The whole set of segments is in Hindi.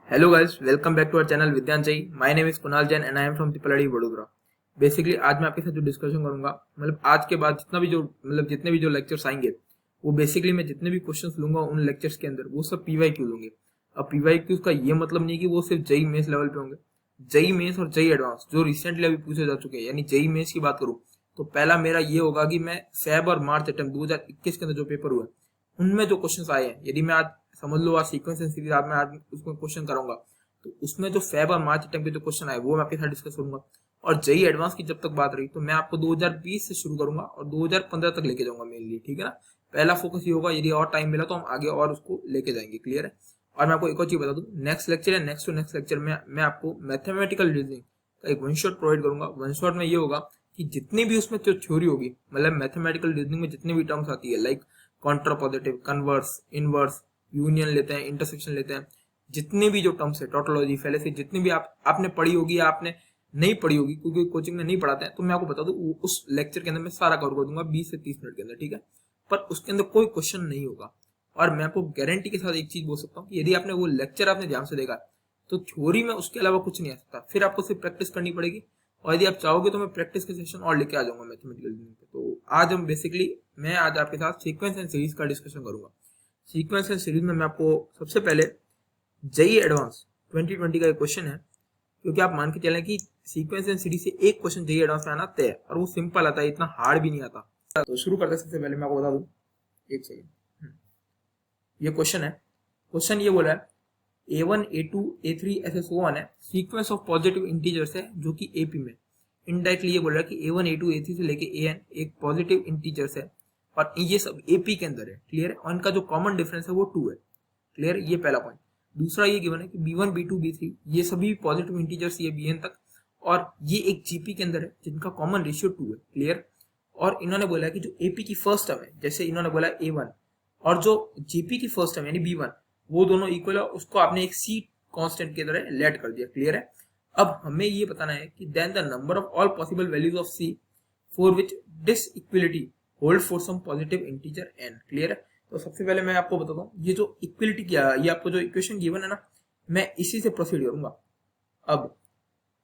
Hello guys, welcome back to our channel Vidyanjay. My name is Kunal Jain and I am from Tipladi Vadodara. Basically आज मैं आपके साथ जो डिस्कशन करूंगा, मतलब आज के बाद जितने भी जो लेक्चर्स आएंगे, वो बेसिकली मैं जितने भी क्वेश्चंस लूंगा उन लेक्चर्स के अंदर वो सब पीवाईक्यू लूंगे। अब पीवाईक्यू का ये मतलब नहीं कि वो सिर्फ जेई मेंस लेवल पे होंगे। जेई मेंस और जेई एडवांस जो रिसेंटली अभी पूछे जा चुके हैं, यानी जेई मेंस की बात करूं तो पहला मेरा ये होगा कि मैं फेब और मार्च अटेम्प्ट 2021 के अंदर जो पेपर हुआ उनमें जो क्वेश्चंस आए हैं, यदि मैं आज समझ लो आज सीक्वेंस एंड सीरीज मैं आज उसमें क्वेश्चन करूंगा, तो उसमें जो फेब और मार्च अटेम्प्ट के जो क्वेश्चन आए वो मैं आपके साथ डिस्कस करूंगा। और जेई एडवांस की जब तक बात रही तो मैं आपको 2020 से शुरू करूंगा और 2015 तक लेके जाऊंगा मेनली, ठीक है ना। पहला फोकस ये होगा, यदि और टाइम मिला तो हम आगे और उसको लेके जाएंगे, क्लियर है। और मैं आपको एक और चीज बता दूं, नेक्स्ट लेक्चर या नेक्स्ट टू नेक्स्ट लेक्चर में मैं आपको मैथमेटिकल रीजनिंग का एक वन शॉट प्रोवाइड करूंगा। वन शॉट में ये होगा कि जितनी भी उसमें जो थ्योरी होगी, मतलब मैथमेटिकल रीजनिंग में जितनी भी टर्म्स आती है, like contrapositive, converse, inverse, union लेते हैं, इंटरसेक्शन लेते हैं, जितनी भी जो टर्म्स है, टोटोलॉजी, फैलेसी, जितनी भी आपने पढ़ी होगी या आपने नहीं पढ़ी होगी क्योंकि कोचिंग में नहीं पढ़ाते हैं, तो मैं आपको बता दूं उस लेक्चर के अंदर मैं सारा कवर कर दूंगा 20 से 30 मिनट के अंदर, ठीक है। पर उसके अंदर कोई क्वेश्चन नहीं होगा। और मैं आपको गारंटी के साथ एक चीज बोल सकता हूँ कि यदि आपने वो लेक्चर आपने ध्यान से देखा तो थ्योरी में उसके अलावा कुछ नहीं आ सकता, फिर आपको सिर्फ प्रैक्टिस करनी पड़ेगी। और यदि आप चाहोगे तो मैं प्रैक्टिस के सेशन और लेके आ जाऊंगा मैथमेटिकल रीजनिंग पे। तो आज हम बेसिकली मैं आज आपके साथ सीक्वेंस एंड सीरीज का डिस्कशन करूंगा। सीक्वेंस एंड सीरीज में मैं आपको सबसे पहले जेई एडवांस 2020 का एक क्वेश्चन है, क्योंकि आप मान के चलें कि सीक्वेंस एंड सीरीज से एक क्वेश्चन जेई एडवांस में आना तय है और वो सिंपल आता है, इतना हार्ड भी नहीं आता। तो शुरू करते हैं। सबसे पहले मैं आपको बता दूं, एक सेकेंड, ये क्वेश्चन है। क्वेश्चन ये बोला है A1 A2 A3 ऐसे सो ऑन है, सीक्वेंस ऑफ पॉजिटिव इंटीजर्स है जो कि एपी में। इनडायरेक्टली ये बोल रहा है कि A1 A2 A3 से लेके AN एक पॉजिटिव इंटीजर्स है और ये सब एपी के अंदर है, क्लियर है। और इनका जो कॉमन डिफरेंस है वो 2 है, क्लियर। ये पहला पॉइंट। दूसरा ये गिवन है कि B1 B2 B3 ये सभी पॉजिटिव इंटीजर्स ये Bn तक, और ये एक जीपी के अंदर है जिनका कॉमन रेशियो 2 है, क्लियर। और इन्होंने बोला है कि जो एपी की फर्स्ट टर्म है, जैसे इन्होंने बोला A1, और जो जीपी की फर्स्ट टर्म यानी B1, वो दोनों इक्वल है, उसको आपने एक सी कांस्टेंट की तरह लेट कर दिया, क्लियर है। अब हमें ये बताना है कि then the number of all possible values of C for which this equality hold for some positive integer n, clear है। तो सबसे पहले मैं आपको बताता हूँ, ये जो इक्वलिटी किया, ये आपको जो इक्वेशन गिवन है ना, मैं इसी से प्रोसीड करूंगा। अब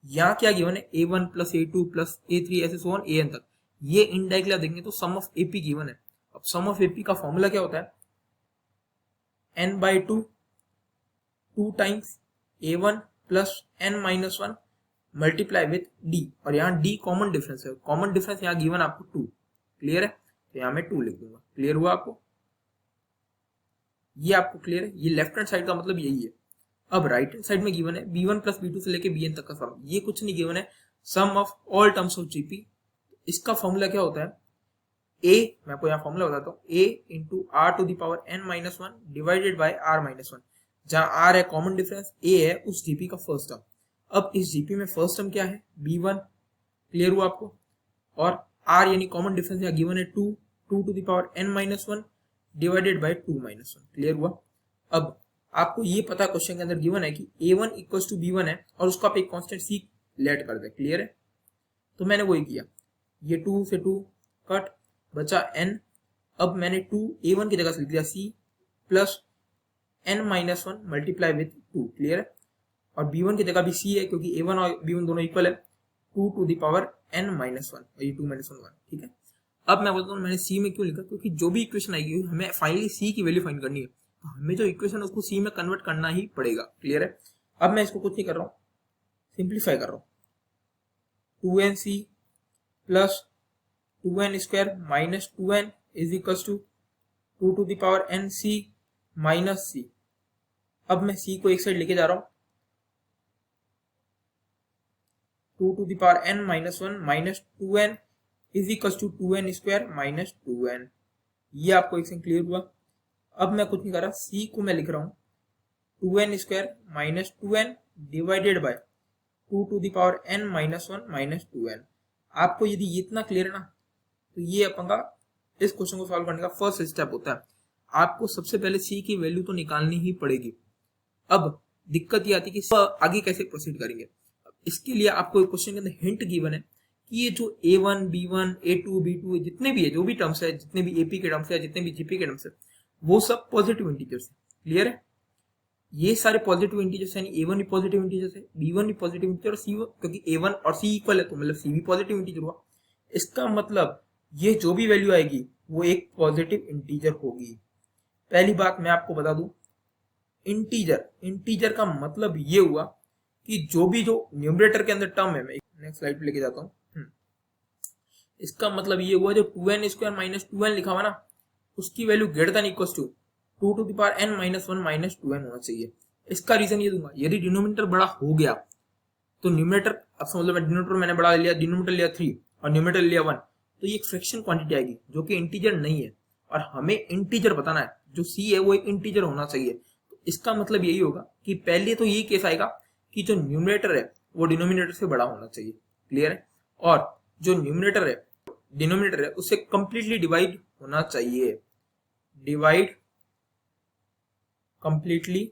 यहाँ क्या गिवन है, A1 plus A2 plus A3 ऐसे सो ऑन AN तक, ये इनडायरेक्टली आप देखेंगे तो सम ऑफ एपी गिवन है। अब सम ऑफ एपी का फॉर्मूला क्या होता है, n/2 2 times A1 plus n-1 multiply with d, और यहाँ d कॉमन डिफरेंस है, कॉमन डिफरेंस यहाँ गिवन आपको 2, क्लियर है। तो यहाँ मैं 2 लिख दूंगा, क्लियर हुआ आपको, ये आपको क्लियर है। ये लेफ्ट हैंड साइड का मतलब यही है। अब राइट हैंड साइड में गिवन है B1 प्लस B2 से लेके Bn तक का सम, ये कुछ नहीं गिवन है, sum of all terms of GP. इसका फॉर्मूला क्या होता है, a, मैं आपको यहाँ फॉर्मूला बताता हूँ, a into r to the power n-1 divided by r-1, जहाँ r है कॉमन डिफरेंस, a है उस जीपी का फर्स्ट टर्म। अब इस जीपी में फर्स्ट टर्म क्या है, B1, क्लियर हुआ आपको, और r यानी कॉमन डिफरेंस यहाँ गिवन है 2 to the power n-1 divided by 2-1, clear हुआ। अब आपको ये पता क्वेश्चन के अंदर गिवन है कि A1 इक्वल्स टू B1 है और उसको आप एक कांस्टेंट C लेट कर दे, क्लियर है। तो मैंने वही किया, ये 2 से 2 कट, बचा n। अब मैंने 2 A1 की जगह से लिख दिया C plus n-1 multiply with 2, clear है। और B1 की जगह भी C है क्योंकि A1 और B1 दोनों इक्वल है, 2 टू द पावर n-1, और ये 2 - 1, ठीक है। अब मैं बताता हूँ मैंने C में क्यों लिखा, क्योंकि जो भी इक्वेशन आएगी हमें फाइनली C की वैल्यू फाइंड करनी है, तो हमें जो इक्वेशन है उसको C में कन्वर्ट करना ही पड़ेगा, क्लियर है। अब मैं इसको कुछ नहीं कर रहा हूँ, सिंप्लीफाई कर रहा हूँ, 2nc plus 2n square minus 2n is equal to 2 to the power nc minus c। अब मैं c को एक साइड लेके जा रहा हूँ, 2 to the power n-1 minus 2n is equal to 2n square minus 2n। ये आपको एक सेकंड क्लियर हुआ। अब मैं कुछ नहीं कर रहा, c को मैं लिख रहा हूँ 2n square minus 2n divided by 2 to the power n-1 minus 2n। आपको यदि ये इतना क्लियर है ना, तो ये अपन का इस क्वेश्चन को सॉल्व करने का फर्स्ट स्टेप होता है। आपको सबसे पहले c की वैल्यू तो निकालनी ही पड़ेगी। अब दिक्कत ये आती है कि आगे कैसे प्रोसीड करेंगे। इसके लिए आपको एक क्वेश्चन के अंदर हिंट गिवन है कि ये जो A1 B1 A2 B2 जितने भी है, जो भी टर्म्स है, जितने भी AP के टर्म्स है, जितने भी GP के टर्म्स है, वो सब पॉजिटिव इंटीजर्स है, क्लियर है। ये सारे पॉजिटिव इंटीजर्स यानी a1 भी पॉजिटिव इंटीजर्स है, b1 भी पॉजिटिव इंटीजर और c1, क्योंकि a1 और c इक्वल है तो मतलब c भी पॉजिटिव इंटीजर हुआ। इसका मतलब ये जो भी वैल्यू आएगी वो एक पॉजिटिव इंटीजर होगी। पहली बात मैं आपको बता दूं, इंटीजर का मतलब ये हुआ कि जो न्यूमरेटर के अंदर टर्म है, मैं नेक्स्ट स्लाइड पे लेके जाता हूँ। इसका मतलब ये हुआ जो 2n स्क्वायर माइनस 2n लिखा हुआ ना, उसकी value greater than equal to 2 to the power n minus 1 minus 2n होना चाहिए। इसका रीजन ये दूंगा, यदि डिनोमिनेटर बड़ा हो गया तो न्यूमरेटर, अब समझ लो मैं डिनोमिनेटर मैंने बढ़ा लिया, डिनोमिनेटर लिया 3 और न्यूमरेटर लिया 1, तो ये एक फ्रैक्शन क्वांटिटी आएगी जो कि इंटीजर नहीं है, और हमें इंटीजर बताना है, जो c है वो एक इंटीजर होना चाहिए। तो इसका मतलब यही होगा कि पहले तो यही केस आएगा कि जो न्यूमरेटर है वो डिनोमिनेटर से बड़ा होना चाहिए, क्लियर है, और जो न्यूमरेटर है डिनोमिनेटर है उससे कंप्लीटली डिवाइड होना चाहिए, divide completely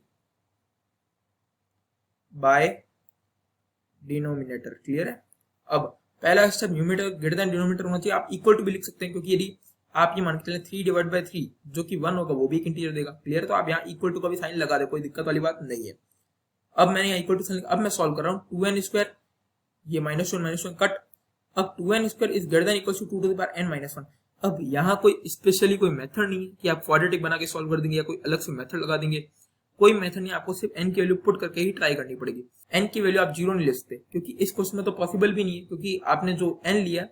by denominator, clear है। अब पहला step numerator greater than denominator होना चाहिए। आप इक्वल टू भी लिख सकते हैं, क्योंकि यदि आप ये मान के चलें 3 डिवाइड बाय 3 जो कि 1 होगा वो भी एक इंटीजर देगा, क्लियर है। तो आप यहाँ इक्वल टू का भी साइन लगा दे, कोई दिक्कत वाली बात नहीं है। अब मैंने यहाँ इक्वल टू साइन, अब मैं सॉल्व कर रहा हूँ 2n स्क्वायर, ये -1 कट, अब 2n square is greater than equal to 2 to the power n minus 1। अब यहाँ कोई स्पेशली कोई मेथड नहीं है कि आप क्वाड्रेटिक बना के सॉल्व कर देंगे या कोई अलग से मेथड लगा देंगे, कोई मेथड नहीं, आपको सिर्फ n की वैल्यू पुट करके ही ट्राई करनी पड़ेगी। n की वैल्यू आप 0 नहीं ले सकते, क्योंकि इस क्वेश्चन में तो पॉसिबल भी नहीं है, क्योंकि आपने जो n लिया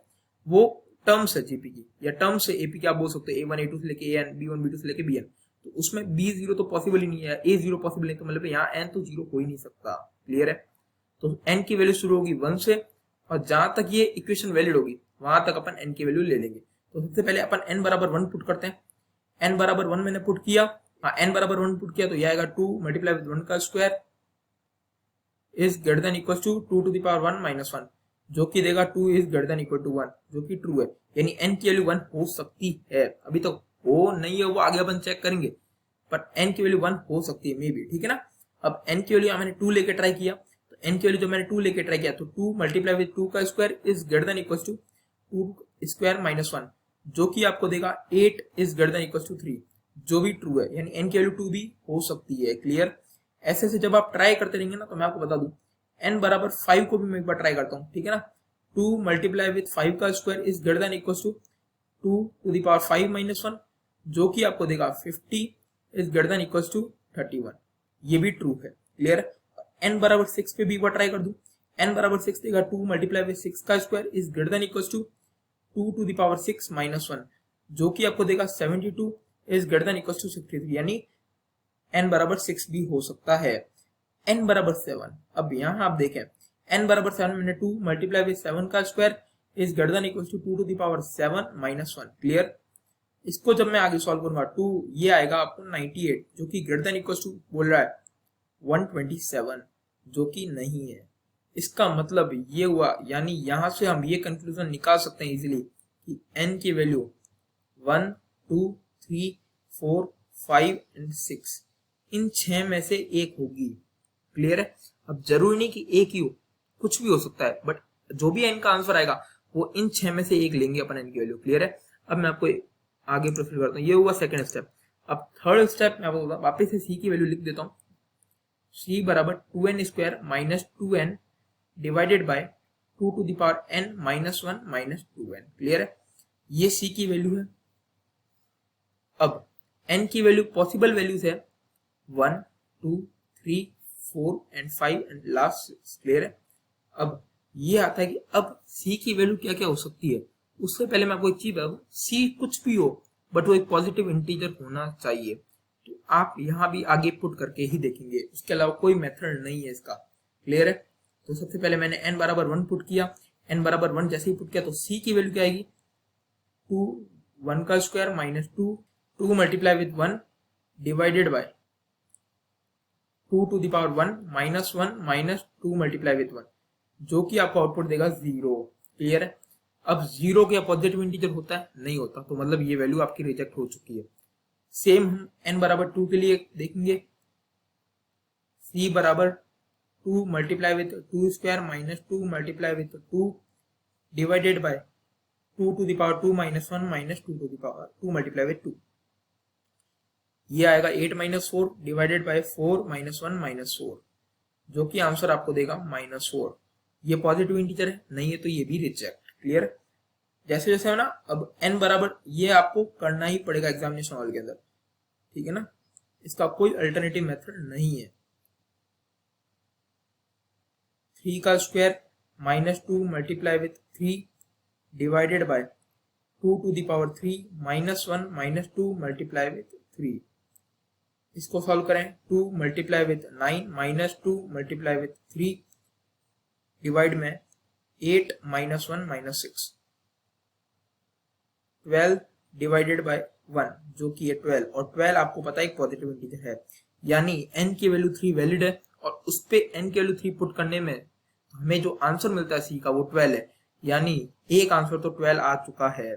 वो टर्म्स है जीपी की, या टर्म्स है एपी की, आप बोल सकते हो a1 a2 से लेके an, b1 b2 से लेके bn, तो उसमें b0 तो पॉसिबल ही नहीं है, a0 पॉसिबल नहीं, तो मतलब यहाँ n तो 0 हो ही नहीं सकता, क्लियर है। तो n की वैल्यू शुरू होगी 1 से, और जहां तक ये इक्वेशन वैलिड होगी वहां तक अपन n की वैल्यू ले लेंगे। तो सबसे पहले अपन n बराबर 1 पुट करते हैं, n बराबर 1 मैंने पुट किया, n बराबर 1 पुट किया तो ये आएगा 2 मल्टीप्लाई विद 1 का square is greater than equal to 2 to the power 1 minus 1, जो कि देगा 2 is greater than equal to 1, जो कि ट्रू है, यानी n की वैल्यू 1 हो सकती है। अभी तो हो नहीं है वो आगे अपन चेक करेंगे, पर n की वैल्यू 1 हो सकती है मे बी, ठीक है ना। अब n की वैल्यू मैंने 2 लेके ट्राई किया, तो n की वैल्यू जो मैंने 2 लेके ट्राई किया तो 2 मल्टीप्लाई विद 2 का square is greater than equal to 2 square minus 1, जो कि आपको देगा 8 is greater than equal to 3, जो भी ट्रू है, यानी n की वैल्यू 2 भी हो सकती है, क्लियर। ऐसे से जब आप ट्राई करते रहेंगे ना, तो मैं आपको बता दूं n बराबर 5 को भी मैं एक बार ट्राई करता हूँ, ठीक है ना। 2 मल्टीप्लाई विद 5 का square is greater than equal to 2 to the power 5 minus 1, जो कि आपको देगा 50 is greater than equal to 31, ये भी ट्रू है, क्लियर। n बराबर 6 पे भी एक बार ट्राई कर दूं, n बराबर 6 देगा 2 मल्टीप्लाई विद 6 का square is greater than equal to 2 to the power 6 minus 1, जो कि आपको देगा 72 is greater than equal to 63, यानी n बराबर 6 भी हो सकता है। n बराबर 7, अब यहाँ आप देखें n बराबर 7 मैंने 2 मल्टीप्लाई विद 7 का square is greater than equal to 2 to the power 7 minus 1, clear. इसको जब मैं आगे सॉल्व करूंगा 2 ये आएगा आपको 98, जो कि ग्रेटर देन इक्वल टू बोल रहा है 127, जो कि नहीं है। इसका मतलब ये हुआ, यानी यहां से हम ये कंक्लूजन निकाल सकते हैं इजीली कि n की वैल्यू 1 2 3 4 5 एंड 6 इन 6 में से एक होगी, क्लियर है। अब जरूरी नहीं कि एक ही हो, कुछ भी हो सकता है, बट जो भी n का आंसर आएगा वो इन 6 में से एक लेंगे अपन n की वैल्यू, क्लियर है। अब मैं आपको आगे प्रोसीड करता हूँ, ये हुआ सेकंड स्टेप। अब थर्ड स्टेप मैं आपको वापस से c की वैल्यू लिख देता हूँ, c बराबर 2n square minus 2n divided by 2 to the power n minus 1 minus 2n, clear है। ये c की वैल्यू है। अब n की वैल्यू पॉसिबल वैल्यूज है 1 2 3 4 एंड 5 एंड लास्ट 6, क्लियर है। अब ये आता है कि अब c की वैल्यू क्या क्या हो सकती है। उससे पहले मैं आपको एक चीज बताऊं, c कुछ भी हो बट वो एक पॉजिटिव इंटीजर होना चाहिए, तो आप यहाँ भी आगे पुट करके ही देखेंगे, उसके अलावा कोई मेथड नहीं है इसका, क्लियर है। तो सबसे पहले मैंने n बराबर 1 पुट किया, n बराबर 1 जैसे ही पुट किया तो c की वैल्यू क्या आएगी 2 1 का square minus 2 multiply with 1 divided by 2 to the power 1 minus 1 minus 2 multiply with 1, जो कि आपको आउटपुट देगा 0, क्लियर है। अब 0 के पॉजिटिव इंटीजर होता है, नहीं होता, तो मतलब ये वैल्यू आपकी रिजेक्ट हो चुकी है। सेम हम n बराबर 2 के लिए देखेंगे, c बराबर 2 multiply with 2 square minus 2 multiply with 2 divided by 2 to the power 2 minus 1 minus 2 to the power 2 multiply with 2। ये आएगा 8 minus 4 divided by 4 minus 1 minus 4, जो कि आंसर आपको देगा -4। ये पॉजिटिव इंटीजर है, नहीं है तो ये भी रिजेक्ट। क्लियर? जैसे जैसे है ना, अब n बराबर, ये आपको करना ही पड़ेगा एग्जामिनेशन हॉल के अंदर, ठीक है ना, इसका कोई अल्टरनेटिव मेथड नहीं है। 3 का square -2 multiply with 3 divided by 2 to the power 3 -1 -2 multiply with 3। इसको सॉल्व करें, 2 multiply with 9 -2 multiply with 3 divide में 8 -1 -6, 12 डिवाइडेड बाय 1, जो कि है 12, और 12 आपको पता है एक पॉजिटिव इंटीजर है, यानी n की वैल्यू 3 वैलिड है, और उस पे n की वैल्यू 3 पुट करने में हमें जो आंसर मिलता है सी का वो 12 है, यानी एक आंसर तो 12 आ चुका है।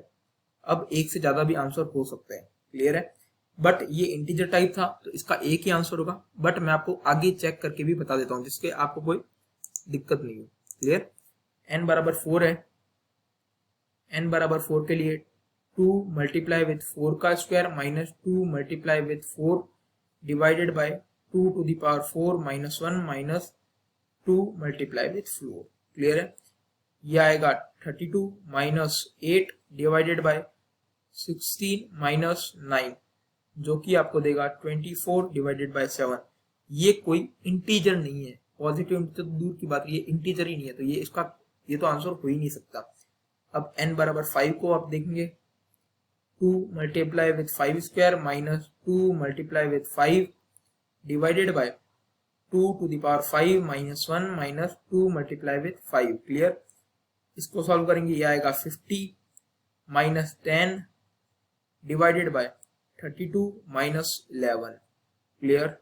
अब एक से ज्यादा भी आंसर हो सकते हैं। क्लियर है? बट ये इंटीजर टाइप था तो इसका एक ही आंसर होगा, बट मैं आपको आगे चेक करके भी बता देता हूँ जिसके आपको कोई दिक्कत नहीं हो। क्लियर? n बराबर 4 है, n बराबर 4 के लिए 2 मल्टीप्लाई विथ 4 का square -2 multiply with 4 divided by 2 to the power 4 -1 -2 multiply with 4। Clear है? ये आएगा 32 -8 डिवाइडेड बाय 16 -9, जो कि आपको देगा 24 डिवाइडेड बाय 7। ये कोई इंटीजर नहीं है, पॉजिटिव इंटीजर तो दूर की बात, ये इंटीजर ही नहीं है, तो ये तो आंसर हो ही नहीं सकता। अब n बराबर 5 को आप देखेंगे, 2 multiply with 5 square -2 multiply with 5 divided by 2 to the power 5 -1 -2 multiply with 5। Clear? इसको सॉल्व करेंगे, ये आएगा 50 -10 डिवाइडेड बाय 32 -11। क्लियर?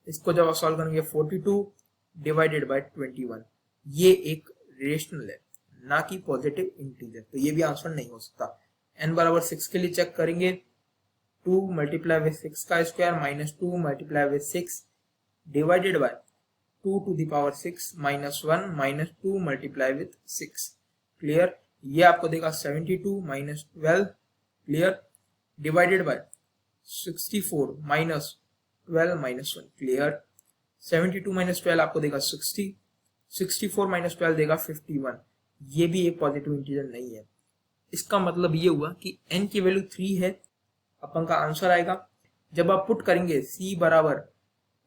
इसको जब आप सॉल्व करेंगे 42 डिवाइडेड बाय 21। ये एक रेशनल है, ना कि पॉजिटिव इंटीजर, तो ये भी आंसर नहीं हो सकता। n बराबर 6 के लिए चेक करेंगे, 2 मल्टीप्लाई विथ 6 का square -2 multiply with 6 divided by 2 to the power 6 -1 -2 multiply with 6। Clear? ये आपको देगा 72 -12। क्लियर? Divided by 64 -12 -1। क्लियर? 72 -12 आपको देगा 60, 64 -12 देगा 51। ये भी एक पॉजिटिव इंटीजर नहीं है। इसका मतलब ये हुआ कि n की वैल्यू 3 है, अपन का आंसर आएगा। जब आप पुट करेंगे c बराबर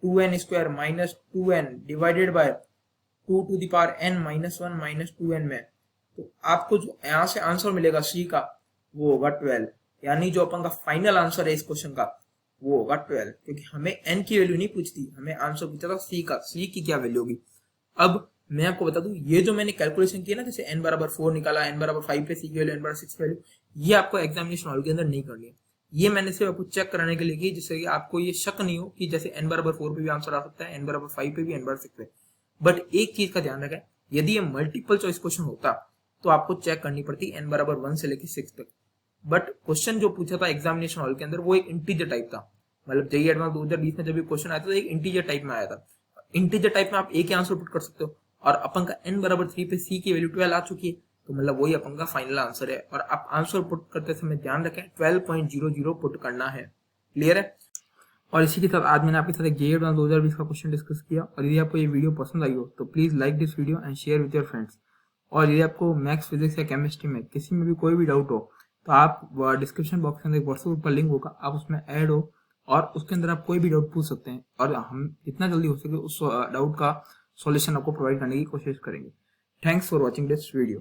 2n square -2n divided by 2 to the power n -1 -2n में, तो आपको जो यहाँ से आंसर मिलेगा c का वो होगा 12, यानी जो अपन का फाइनल आंसर है इस क्वेश्चन का वो होगा 12, क्योंकि हमें n की वैल्यू नहीं पूछती, हमें आंसर पूछा था c का, c की क्या वैल्यू होगी। अब मैं आपको बता दूं, ये जो मैंने कैलकुलेशन किया ना, जैसे n बराबर 4 निकाला, n बराबर 5 पे c की वैल्यू, n बराबर 6 वैल्यू, ये आपको एग्जामिनेशन हॉल के अंदर नहीं करनी है। ये मैंने सिर्फ आपको चेक कराने के लिए की, जिससे कि आपको ये शक नहीं हो कि जैसे n बराबर 4 पे भी आंसर आ सकता है, n बराबर 5 पे भी, n बराबर 6 पे। बट एक चीज का ध्यान रखें, यदि ये मल्टीपल चॉइस क्वेश्चन होता तो आपको चेक करनी पड़ती n बराबर 1 से लेकर 6 तक। बट क्वेश्चन जो पूछा था एग्जामिनेशन हॉल के अंदर वो एक इंटीजर टाइप था, मतलब जेईई एडवांस 2020 में जब ये क्वेश्चन आया था तो एक इंटीजर टाइप में आया था। इंटीजर टाइप में आप एक ही आंसर पुट कर सकते हो, और अपन का n बराबर 3 पे c की वैल्यू 12 आ चुकी है, तो मतलब वही अपन का फाइनल आंसर है। और आप आंसर पुट करते समय ध्यान रखें 12.00 पुट करना है। क्लियर है? और इसी के साथ आज मैंने आपके साथ एक जेईई एडवांस 2020 का क्वेश्चन डिस्कस किया, और यदि आपको ये वीडियो पसंद आई हो तो please like this video and share with your friends. और यदि आपको मैथ्स, फिजिक्स या केमिस्ट्री में किसी में भी कोई भी डाउट हो तो आप डिस्क्रिप्शन बॉक्स के अंदर एक व्हाट्सएप पर लिंक होगा, आप उसमें ऐड हो और उसके अंदर आप कोई भी डाउट पूछ सकते हैं, और हम जितना जल्दी हो सके उस डाउट का सॉल्यूशन आपको प्रोवाइड करने की कोशिश करेंगे। Thanks for watching this video.